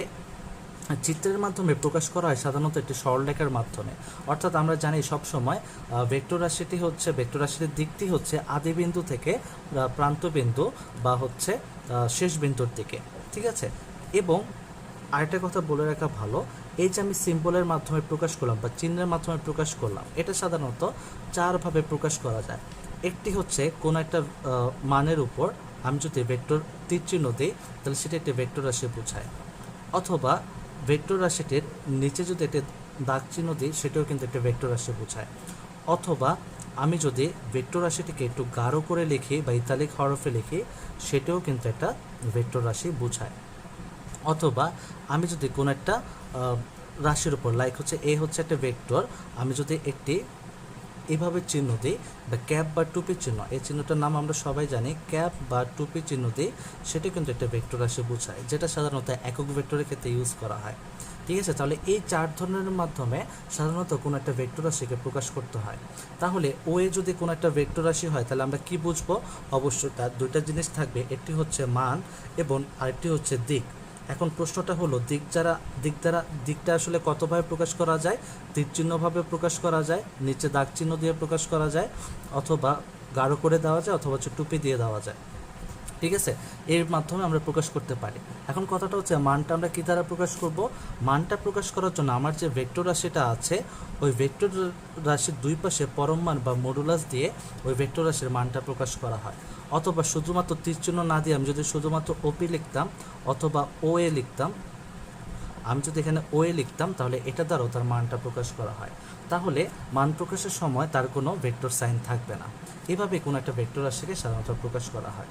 চিত্রের মাধ্যমে প্রকাশ করা হয় সাধারণত একটি সরলরেখার মাধ্যমে। অর্থাৎ আমরা জানি সবসময় ভেক্টর রাশিটির দিকটি হচ্ছে আদি বিন্দু থেকে প্রান্তবিন্দু বা হচ্ছে শেষ বিন্দুর দিকে। ঠিক আছে, এবং আরেকটা কথা বলে রাখা ভালো, এই যে আমি সিম্বলের মাধ্যমে প্রকাশ করলাম বা চিহ্নের মাধ্যমে প্রকাশ করলাম, এটা সাধারণত চারভাবে প্রকাশ করা যায়। একটি হচ্ছে কোনো একটা মানের উপর আমি যদি ভেক্টর তীর চিহ্ন দিই তাহলে সেটা একটি ভেক্টর রাশি বোঝায়, অথবা ভেক্টর রাশিটির নিচে যদি একটি দাগ চিহ্ন দিই সেটাও কিন্তু একটা ভেক্টর রাশি বোঝায়, অথবা আমি যদি ভেক্টর রাশিটিকে একটু গাঢ় করে লিখি বা ইতালিক হরফে লিখি সেটাও কিন্তু একটা ভেক্টর রাশি বোঝায়, অথবা আমি যদি কোনো একটা রাশির উপর লাইক হচ্ছে এ হচ্ছে একটা ভেক্টর, আমি যদি একটি এভাবে চিহ্ন দিই বা ক্যাপ বা টুপি চিহ্ন, এই চিহ্নটার নাম আমরা সবাই জানি, ক্যাপ বা টুপি চিহ্ন দিই, সেটা কিন্তু একটা ভেক্টর রাশি বোঝায়, যেটা সাধারণত একক ভেক্টরের ক্ষেত্রে ইউজ করা হয়। ঠিক আছে, তাহলে এই চার ধরনের মাধ্যমে সাধারণত কোনো একটা ভেক্টর রাশিকে প্রকাশ করতে হয়। তাহলে ও এ যদি কোনো একটা ভেক্টর রাশি হয় তাহলে আমরা কি বুঝবো? অবশ্যই তার দুইটা জিনিস থাকবে, একটি হচ্ছে মান এবং আরেকটি হচ্ছে দিক। এখন প্রশ্নটা হলো দিকটা আসলে কতভাবে প্রকাশ করা যায়? তীর চিহ্নভাবে প্রকাশ করা যায়, নিচে দাগ চিহ্ন দিয়ে প্রকাশ করা যায়, অথবা গাঢ় করে দেওয়া যায়, অথবা হচ্ছে টুপি দিয়ে দেওয়া যায়। ঠিক আছে, এর মাধ্যমে আমরা প্রকাশ করতে পারি। এখন কথাটা হচ্ছে মানটা আমরা কী দ্বারা প্রকাশ করব? মানটা প্রকাশ করার জন্য আমার যে ভেক্টর রাশিটা আছে ওই ভেক্টর রাশির দুই পাশে পরম মান বা মডুলাস দিয়ে ওই ভেক্টর রাশির মানটা প্রকাশ করা হয়। অথবা শুধুমাত্র তীরচিহ্ন না দিয়ে আমি যদি শুধুমাত্র ওপি লিখতাম অথবা ও এ লিখতাম, আমি যদি এখানে ও এ লিখতাম তাহলে এটা দ্বারাও তার মানটা প্রকাশ করা হয়। তাহলে মান প্রকাশের সময় তার কোনো ভেক্টর সাইন থাকবে না। এভাবে কোনো একটা ভেক্টর রাশিকে সাধারণত প্রকাশ করা হয়।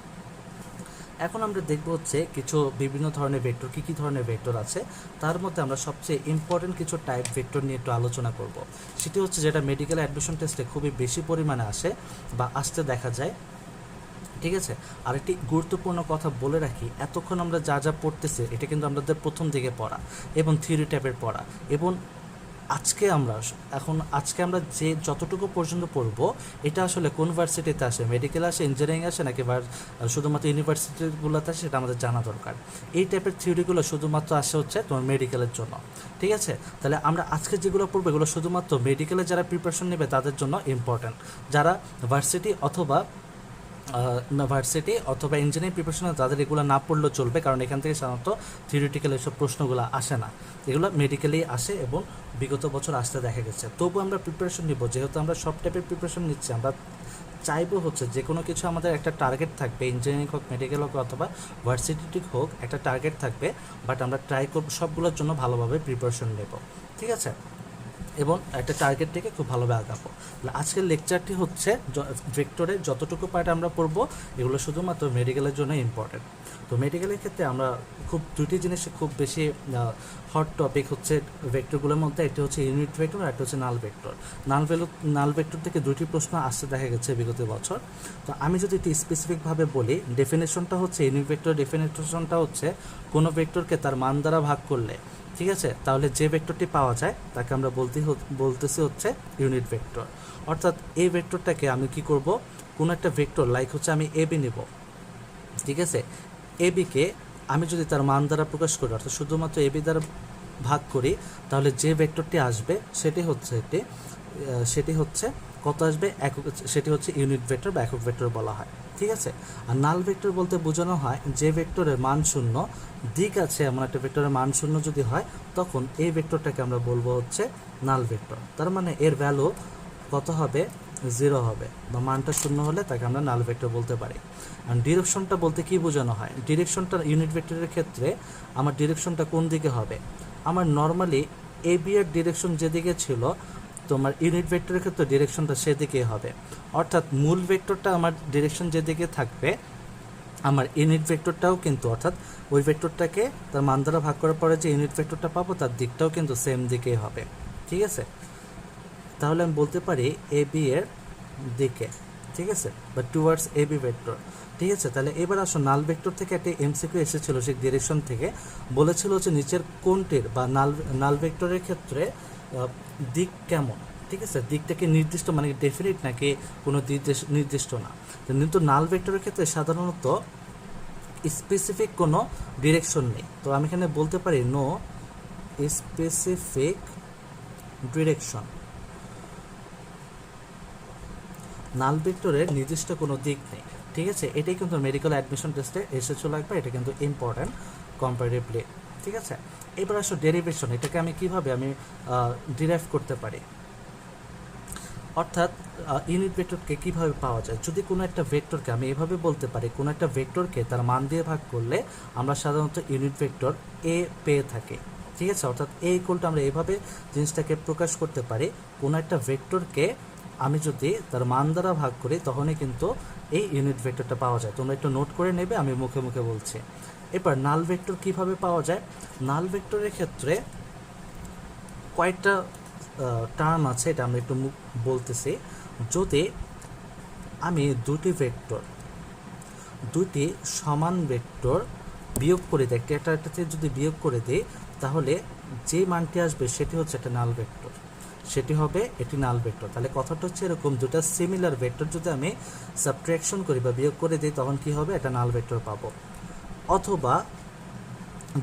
এখন আমরা দেখব হচ্ছে কিছু বিভিন্ন ধরনের ভেক্টর, কী ধরনের ভেক্টর আছে, তার মধ্যে আমরা সবচেয়ে ইম্পর্টেন্ট কিছু টাইপ ভেক্টর নিয়ে একটু আলোচনা করব। সেটি হচ্ছে যেটা মেডিকেল অ্যাডমিশন টেস্টে খুবই বেশি পরিমাণে আসে বা আসতে দেখা যায়। ঠিক আছে, আরেকটি গুরুত্বপূর্ণ কথা বলে রাখি, এতক্ষণ আমরা যা যা পড়তেছি এটা কিন্তু আমাদের প্রথম দিকে পড়া এবং থিওরি টাইপের পড়া, এবং আজকে আমরা যে যতটুকু পর্যন্ত পড়বো এটা আসলে কোন ভার্সিটিতে আসে, মেডিকেল আসে, ইঞ্জিনিয়ারিং আসে, নাকি শুধুমাত্র ইউনিভার্সিটিগুলোতে আসে, সেটা আমাদের জানা দরকার। এই টাইপের থিওরিগুলো শুধুমাত্র আসে হচ্ছে তোমার মেডিকেলের জন্য। ঠিক আছে, তাহলে আমরা আজকে যেগুলো পড়বো এগুলো শুধুমাত্র মেডিকেলে যারা প্রিপারেশন নেবে তাদের জন্য ইম্পর্ট্যান্ট। যারা ভার্সিটি অথবা ইঞ্জিনিয়ারিং প্রিপারেশন তাদের এগুলো না পড়লেও চলবে, কারণ এখান থেকে সাধারণত থিওরিটিক্যাল এসব প্রশ্নগুলো আসে না, এগুলো মেডিকেলেই আসে এবং বিগত বছর আসতে দেখা গেছে। তবু আমরা প্রিপারেশন নিব, যেহেতু আমরা সব টাইপের প্রিপারেশন নিচ্ছি, আমরা চাইবো হচ্ছে যে কোনো কিছু আমাদের একটা টার্গেট থাকবে, ইঞ্জিনিয়ারিং হোক, মেডিকেল হোক, অথবা ভার্সিটি হোক, একটা টার্গেট থাকবে, বাট আমরা ট্রাই করব সবগুলোর জন্য ভালোভাবে প্রিপারেশন নেব। ঠিক আছে, এবং একটা টার্গেট থেকে খুব ভালোভাবে আগাবো। আজকের লেকচারটি হচ্ছে ভেক্টরে যতটুকু পার্ট আমরা পড়বো এগুলো শুধুমাত্র মেডিকেলের জন্য ইম্পর্টেন্ট। তো মেডিকেলের ক্ষেত্রে আমরা দুটি জিনিস খুব বেশি হট টপিক হচ্ছে ভেক্টরগুলোর মধ্যে, একটি হচ্ছে ইউনিট ভেক্টর আর একটা হচ্ছে নাল ভেক্টর। নাল ভেক্টর থেকে দুটি প্রশ্ন আসতে দেখা গেছে বিগত বছর। তো আমি যদি একটু স্পেসিফিকভাবে বলি, ডেফিনেশনটা হচ্ছে ইউনিট ভেক্টর ডেফিনেশনটা হচ্ছে কোনো ভেক্টরকে তার মান দ্বারা ভাগ করলে, ঠিক আছে, তাহলে যে ভেক্টরটি পাওয়া যায় তাকে আমরা বলতেছি হচ্ছে ইউনিট ভেক্টর। অর্থাৎ এই ভেক্টরটাকে আমি কি করব, কোনো একটা ভেক্টর লাইক হচ্ছে আমি এবি নেব। ঠিক আছে, এবিকে আমি যদি তার মান দ্বারা প্রকাশ করি, অর্থাৎ শুধুমাত্র এবি দ্বারা ভাগ করি, তাহলে যে ভেক্টরটি আসবে সেটি হচ্ছে কত আসবে, সেটি হচ্ছে ইউনিট ভেক্টর বা একক ভেক্টর বলা হয়। ঠিক আছে, আর নাল ভেক্টর বলতে বোঝানো হয় যে ভেক্টরের মান শূন্য, দিক আছে এমন একটা ভেক্টরের মান শূন্য যদি হয় তখন এই ভেক্টরটাকে আমরা বলবো হচ্ছে নাল ভেক্টর। তার মানে এর ভ্যালু কত হবে, 0 হবে, বা মানটা শূন্য হলে তাকে আমরা নাল ভেক্টর বলতে পারি। আর ডিরেকশনটা বলতে কি বোঝানো হয়, ডিরেকশনটা ইউনিট ভেক্টরের ক্ষেত্রে আমার ডিরেকশনটা কোন দিকে হবে, আমার নর্মালি এ বি এর ডিরেকশন যেদিকে ছিল তোমার ইউনিট ভেক্টরের ক্ষেত্রে ডিরেকশনটা সেদিকে হবে। অর্থাৎ মূল ভেক্টরটা আমার ডিরেকশন যেদিকে থাকবে আমার ইউনিট ভেক্টরটাও কিন্তু, অর্থাৎ ওই ভেক্টরটাকে তার মান দ্বারা ভাগ করার পরে যে ইউনিট ভেক্টরটা পাবো তার দিকটাও কিন্তু সেম দিকেই হবে। ঠিক আছে, তাহলে আমি বলতে পারি এ বি এর দিকে ঠিক আছে, বা টুয়ার্ডস এবি ভেক্টর। ঠিক আছে, তাহলে এবার আসো নাল ভেক্টর থেকে একটা এমসিকিউ এসেছিল সেই ডিরেকশন থেকে, বলেছিল যে নিচের কোনটির বা নাল ভেক্টরের ক্ষেত্রে দিক কেমন। ঠিক আছে, দিকটা কি নির্দিষ্ট মানে ডেফিনিট নাকি কোনো নির্দিষ্ট না। কিন্তু নাল ভেক্টরের ক্ষেত্রে সাধারণত স্পেসিফিক কোনো ডিরেকশন নেই। তো আমি এখানে বলতে পারি নো স্পেসিফিক ডিরেকশন। নাল ভেক্টরের নির্দিষ্ট কোনো দিক নেই। ঠিক আছে, এটাই কিন্তু মেডিকেল অ্যাডমিশন টেস্টে এসেছিল একবার, এটা কিন্তু ইম্পর্ট্যান্ট কম্পারেটিভলি। ঠিক আছে, এবার আসো ডেরিভেশন, এটাকে আমি কিভাবে ডিরাইভ করতে পারি, অর্থাৎ ইউনিট ভেক্টরকে কীভাবে পাওয়া যায়। যদি কোনো একটা ভেক্টরকে আমি এভাবে বলতে পারি, কোনো একটা ভেক্টরকে তার মান দিয়ে ভাগ করলে আমরা সাধারণত ইউনিট ভেক্টর এ পেয়ে থাকি। ঠিক আছে, অর্থাৎ এ ইকুয়ালটা আমরা এভাবে জিনিসটাকে প্রকাশ করতে পারি, কোনো একটা ভেক্টরকে আমি যদি তার মান দ্বারা ভাগ করি তখনই কিন্তু এই ইউনিট ভেক্টরটা পাওয়া যায়। তোমরা একটু নোট করে নেবে, আমি মুখে মুখে বলছি। এবার নাল ভেক্টর কিভাবে পাওয়া যায়। নাল ভেক্টরের ক্ষেত্রে কয়েকটা টার্ম আছে, এটা আমরা একটু বলতেছি। যদি আমি দুটি সমান ভেক্টর বিয়োগ করে দিই, একটাতে যদি বিয়োগ করে দিই, তাহলে যে মানটি আসবে সেটি হচ্ছে একটা নাল ভেক্টর, সেটি হবে এটি নাল ভেক্টর। তাহলে কথাটা হচ্ছে এরকম, দুটা সিমিলার ভেক্টর যদি আমি সাবট্রাকশন করি বা বিয়োগ করে দিই তখন কি হবে, একটা নাল ভেক্টর পাবো। অথবা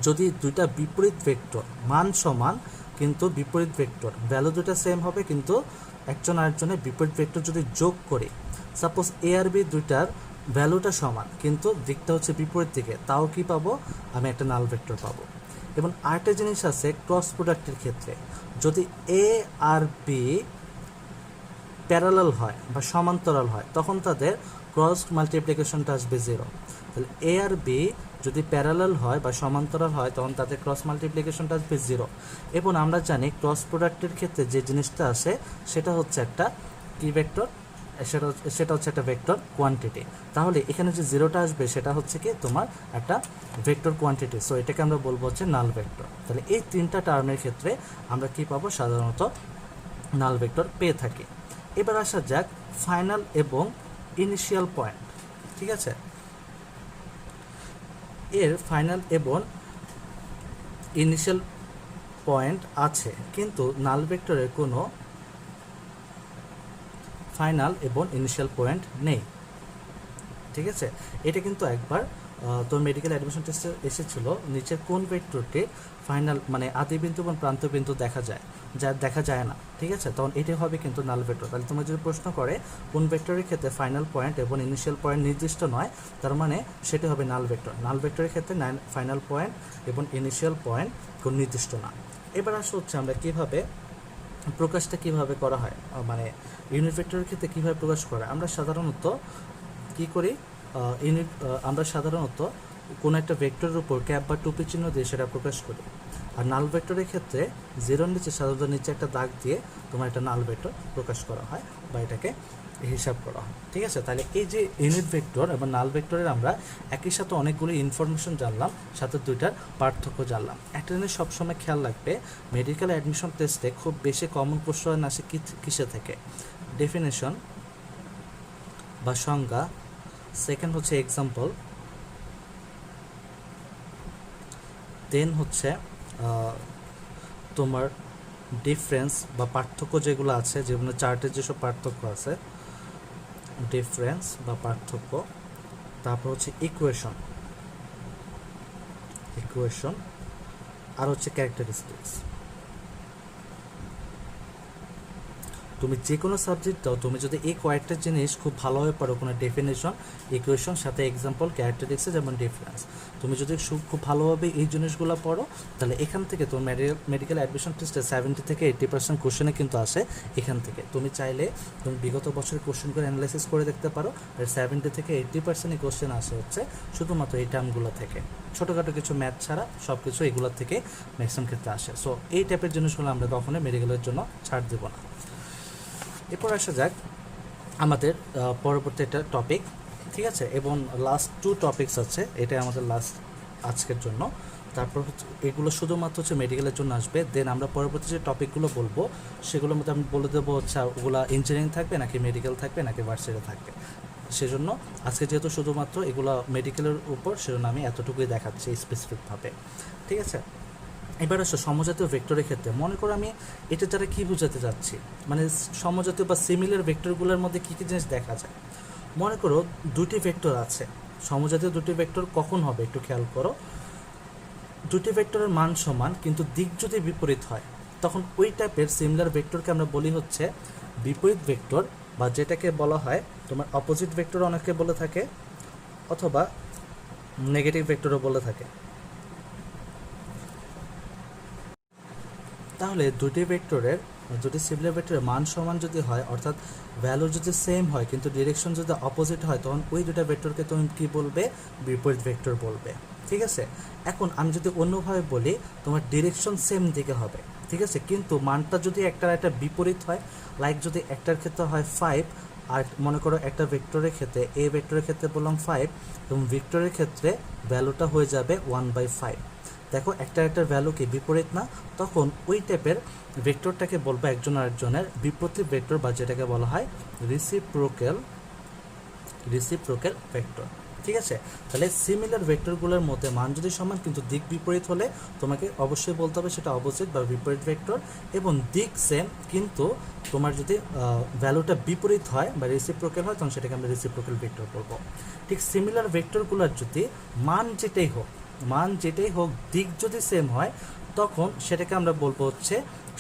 যদি দুইটা বিপরীত ভেক্টর মান সমান কিন্তু বিপরীত ভেক্টর ভ্যালু দুটা সেম হবে, কিন্তু একজন আরেকজনের বিপরীত ভেক্টর যদি যোগ করি, সাপোজ এ আর বি দুইটার ভ্যালুটা সমান কিন্তু দিকটা হচ্ছে বিপরীত দিকে, তাও কি পাবো, আমি একটা নাল ভেক্টর পাবো। এবং আরেকটা জিনিস আছে ক্রস প্রোডাক্টের ক্ষেত্রে, যদি এ আর বি প্যারালাল হয় বা সমান্তরাল হয় তখন তাদের ক্রস মাল্টিপ্লিকেশনটা আসবে 0। তাহলে এ আর বি যদি প্যারালাল হয় বা সমান্তরাল হয় তখন তাদের ক্রস মাল্টিপ্লিকেশনটা আসবে 0। এবং আমরা জানি ক্রস প্রোডাক্টের ক্ষেত্রে যে জিনিসটা আসে সেটা হচ্ছে একটা কি ভেক্টর, সেটা হচ্ছে একটা ভেক্টর কোয়ান্টিটি। তাহলে এখানে যে 0টা আসবে সেটা হচ্ছে কি তোমার একটা ভেক্টর কোয়ান্টিটি, সো এটাকে আমরা বলবো হচ্ছে নাল ভেক্টর। তাহলে এই তিনটা টার্মের ক্ষেত্রে আমরা কি পাবো, সাধারণত নাল ভেক্টর পেয়ে থাকি। এবার আসা যাক ফাইনাল এবং ইনিশিয়াল পয়েন্ট। ঠিক আছে, এর ফাইনাল এবং ইনিশিয়াল পয়েন্ট আছে, কিন্তু নাল ভেক্টরের কোনো ফাইনাল এবং ইনিশিয়াল পয়েন্ট নেই। ঠিক আছে, এটা কিন্তু একবার তোর মেডিকেল অ্যাডমিশন টেস্টে এসেছিল, নিচের কোন ভেক্টরটি ফাইনাল মানে আদি বিন্দু এবং প্রান্ত বিন্দু দেখা যায় না। ঠিক আছে, তখন এটি হবে কিন্তু নাল ভেক্টর। তাহলে তোমার যদি প্রশ্ন করে কোন ভেক্টরের ক্ষেত্রে ফাইনাল পয়েন্ট এবং ইনিশিয়াল পয়েন্ট নির্দিষ্ট নয়, তার মানে সেটি হবে নাল ভেক্টর। নাল ভেক্টরের ক্ষেত্রে ফাইনাল পয়েন্ট এবং ইনিশিয়াল পয়েন্ট কোন নির্দিষ্ট না। এবার আসা হচ্ছে আমরা কীভাবে প্রকাশটা কিভাবে করা হয়, মানে ইউনিট ভেক্টরের ক্ষেত্রে কীভাবে প্রকাশ করা। আমরা সাধারণত কি করি, আমরা সাধারণত কোনো একটা ভেক্টরের উপর ক্যাপ বা টুপি চিহ্ন দিয়ে সেটা প্রকাশ করি। আর নাল ভেক্টরের ক্ষেত্রে 0-র নিচে সাধারণত নিচে একটা দাগ দিয়ে তোমার একটা নাল ভেক্টর প্রকাশ করা হয় বা এটাকে হিসাব করা হয়। ঠিক আছে, তাহলে এই যে ইউনিট ভেক্টর এবং নাল ভেক্টরের আমরা একই সাথে অনেকগুলো ইনফরমেশন জানলাম, সাথে দুইটার পার্থক্য জানলাম। একটা জিনিস সবসময় খেয়াল রাখবে, মেডিকেল অ্যাডমিশন টেস্টে খুব বেশি কমন কোশ্চেন আসে কিসে থেকে, ডেফিনেশন বা সংজ্ঞা, সেকেন্ড হচ্ছে এক্সাম্পল, দেন হচ্ছে তোমার ডিফারেন্স বা পার্থক্য যেগুলো আছে, যেগুলো চার্টের যেসব পার্থক্য আছে, ডিফারেন্স বা পার্থক্য, তারপর হচ্ছে ইকুয়েশন আর হচ্ছে ক্যারেক্টারিস্টিক্স। তুমি যে কোনো সাবজেক্ট দাও, তুমি যদি এই কয়েকটা জিনিস খুব ভালোভাবে পারো, কোনো ডেফিনেশন, ইকুয়েশন, সাথে এক্সাম্পল, ক্যারেক্টারিস্টিক্স যেমন ডিফারেন্স, তুমি যদি খুব ভালোভাবে এই জিনিসগুলো পড়ো, তাহলে এখান থেকে তোমার মেডিকেল অ্যাডমিশন টেস্টে 70 থেকে 80% কোশ্চেনে কিন্তু আসে এখান থেকে। তুমি চাইলে তুমি বিগত বছরের কোশ্চেনগুলো অ্যানালাইসিস করে দেখতে পারো, আর 70 থেকে 80% কোশ্চেন আসে হচ্ছে শুধুমাত্র এই টার্মগুলো থেকে, ছোটোখাটো কিছু ম্যাথ ছাড়া সব কিছু এগুলোর থেকে ম্যাক্সিমাম ক্ষেত্রে আসে। সো এই টাইপের জিনিসগুলো আমরা কখনোই মেডিকেলের জন্য ছাড় দেবো না। এরপর আসা যাক আমাদের পরবর্তী একটা টপিক। ঠিক আছে, এবং লাস্ট 2 টপিকস আছে, এটাই আমাদের লাস্ট আজকের জন্য। তারপর হচ্ছে এগুলো শুধুমাত্র হচ্ছে মেডিকেলের জন্য আসবে। দেন আমরা পরবর্তী যে টপিকগুলো বলবো সেগুলোর মধ্যে আমি বলে দেবো হচ্ছে ওগুলো ইঞ্জিনিয়ারিং থাকবে নাকি মেডিকেল থাকবে নাকি ভার্সিটি থাকবে। সেজন্য আজকে যেহেতু শুধুমাত্র এগুলো মেডিকেলের উপর, সেজন্য আমি এতটুকুই দেখাচ্ছি স্পেসিফিকভাবে, ঠিক আছে। এবার আসো সমজাতীয় ভেক্টরের ক্ষেত্রে, মনে করো আমি এটা দ্বারা কী বোঝাতে চাচ্ছি, মানে সমজাতীয় বা সিমিলার ভেক্টরগুলোর মধ্যে কী কী জিনিস দেখা যায়। মনে করো দুটি ভেক্টর আছে, সমজাতীয় দুটি ভেক্টর কখন হবে একটু খেয়াল করো। দুটি ভেক্টরের মান সমান কিন্তু দিক যদি বিপরীত হয়, তখন ওই টাইপের সিমিলার ভেক্টরকে আমরা বলি হচ্ছে বিপরীত ভেক্টর, বা যেটাকে বলা হয় তোমার অপোজিট ভেক্টর অনেকে বলে থাকে, অথবা নেগেটিভ ভেক্টরও বলে থাকে। তাহলে দুটি সিমিলার ভেক্টরের মান সমান যদি হয়, অর্থাৎ ভ্যালু যদি সেম হয় কিন্তু ডিরেকশন যদি অপোজিট হয়, তখন ওই দুটা ভেক্টরকে তুমি কী বলবে, বিপরীত ভেক্টর বলবে, ঠিক আছে। এখন আমি যদি অন্যভাবে বলি, তোমার ডিরেকশন সেম দিকে হবে, ঠিক আছে, কিন্তু মানটা যদি একটা বিপরীত হয়, লাইক যদি একটার ক্ষেত্রে হয় 5, আর মনে করো একটা ভেক্টরের ক্ষেত্রে ভেক্টরের ক্ষেত্রে বললাম 5 এবং ভেক্টরের ক্ষেত্রে ভ্যালুটা হয়ে যাবে 1/5। দেখো একটা ভ্যালু কি বিপরীত না, তখন ওই টাইপের ভেক্টরটাকে বলবো একজন আরেকজনের বিপরীত ভেক্টর, বা যেটাকে বলা হয় রিসিপ্রোকাল ভেক্টর, ঠিক আছে। তাহলে সিমিলার ভেক্টরগুলোর মধ্যে মান যদি সমান কিন্তু দিক বিপরীত হলে তোমাকে অবশ্যই বলতে হবে সেটা অপোজিট বা বিপরীত ভেক্টর, এবং দিক সেম কিন্তু তোমার যদি ভ্যালুটা বিপরীত হয় বা রেসিপ্রোকাল হয়, তখন সেটাকে আমরা রেসিপ্রোকাল ভেক্টর বলবো। ঠিক সিমিলার ভেক্টরগুলোর যদি মান যেটাই হোক দিক যদি সেম হয়, তখন সেটাকে আমরা বলবো হচ্ছে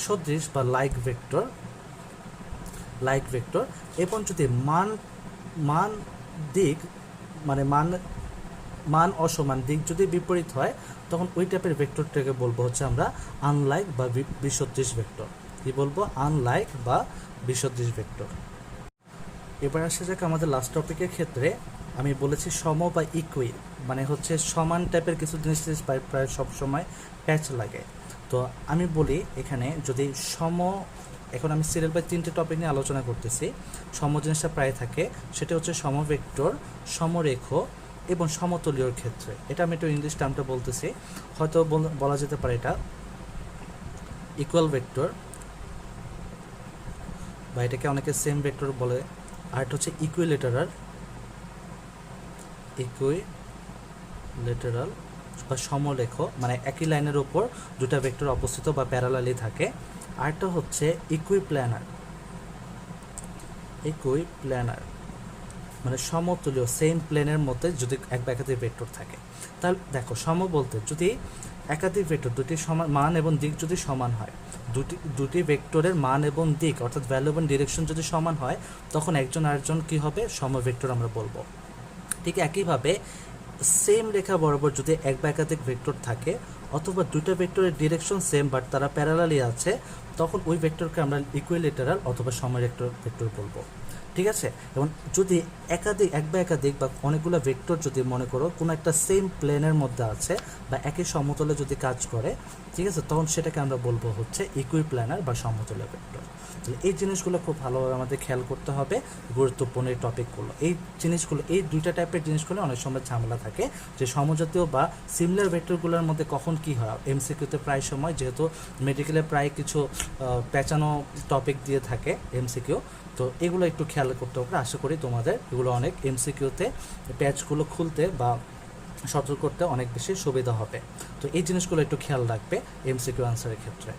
সদৃশ বা লাইক ভেক্টর। এবং যদি মান দিক মানে মান অসমান, দিক যদি বিপরীত হয়, তখন ওই টাইপের ভেক্টরটাকে বলবো হচ্ছে আমরা আনলাইক বা বিসদৃশ ভেক্টর। কি বলবো, আনলাইক বা বিসদৃশ ভেক্টর। এবার আসা যাক আমাদের লাস্ট টপিকের ক্ষেত্রে। আমি বলেছি সম বা ইকুই, মানে হচ্ছে সমান টাইপের কিছু জিনিস প্রায় সবসময় প্যাচ লাগে। তো আমি বলি এখানে যদি এখন আমি সিরিয়াল বাই 3টে টপিক নিয়ে আলোচনা করতেছি। সম জিনিসটা প্রায় থাকে, সেটা হচ্ছে সমভেক্টর, সমরেখ এবং সমতলীয়র ক্ষেত্রে। এটা আমি একটু ইংলিশ টার্মটা বলতেছি, হয়তো বলা যেতে পারে এটা ইকুয়াল ভেক্টর, বা এটাকে অনেকে সেম ভেক্টর বলে। আর এটা হচ্ছে ইকুইলেটারাল বা সমলেখ, মানে একই লাইনের উপর দুটা ভেক্টর অবস্থিত বা প্যারালালি থাকে। আরেকটা হচ্ছে ইকুইপ্ল্যানার, মানে সমতুল্য, সেম প্লেনের মধ্যে যদি এক বা একাধিক ভেক্টর থাকে। তাহলে দেখো সম বলতে যদি একাধিক ভেক্টর দুটি সমান মান এবং দিক যদি সমান হয়, দুটি ভেক্টরের মান এবং দিক অর্থাৎ ভ্যালু এবং ডিরেকশন যদি সমান হয়, তখন একজন আরেকজন কী হবে, সমভেক্টর আমরা বলবো। ঠিক একইভাবে সেম রেখা বরাবর যদি এক বা একাধিক ভেক্টর থাকে, অথবা দুটো ভেক্টরের ডিরেকশন সেম বাট তারা প্যারালালি আছে, তখন ওই ভেক্টরকে আমরা ইকুইলেটারাল অথবা সমভেক্টর বলবো, ঠিক আছে। এবং যদি এক বা একাধিক বা অনেকগুলো ভেক্টর যদি মনে করো কোনো একটা সেম প্লেনের মধ্যে আছে বা একই সমতলে যদি কাজ করে, ঠিক আছে, তখন সেটাকে আমরা বলবো হচ্ছে ইকুইপ্ল্যানার বা সমতলীয় ভেক্টর। তাহলে এই জিনিসগুলো খুব ভালোভাবে আমাদের খেয়াল করতে হবে, গুরুত্বপূর্ণ এই টপিকগুলো। এই দুইটা টাইপের জিনিসগুলো অনেক সময় ঝামেলা থাকে, যে সমজাতীয় বা সিমিলার ভেক্টরগুলোর মধ্যে কখন কি হয়। এমসিকিউতে প্রায় সময়, যেহেতু মেডিকেলে প্রায় কিছু পেঁচানো টপিক দিয়ে থাকে এমসিকিউ, তো এগুলো একটু খেয়াল করতে হবে। আশা করি তোমাদের এগুলো অনেক এমসিকিউতে প্যাচগুলো খুলতে বা সতর্ক করতে অনেক বেশি সুবিধা হবে। তো এই জিনিসগুলো একটু খেয়াল রাখবে এমসিকিউ আনসারের ক্ষেত্রে।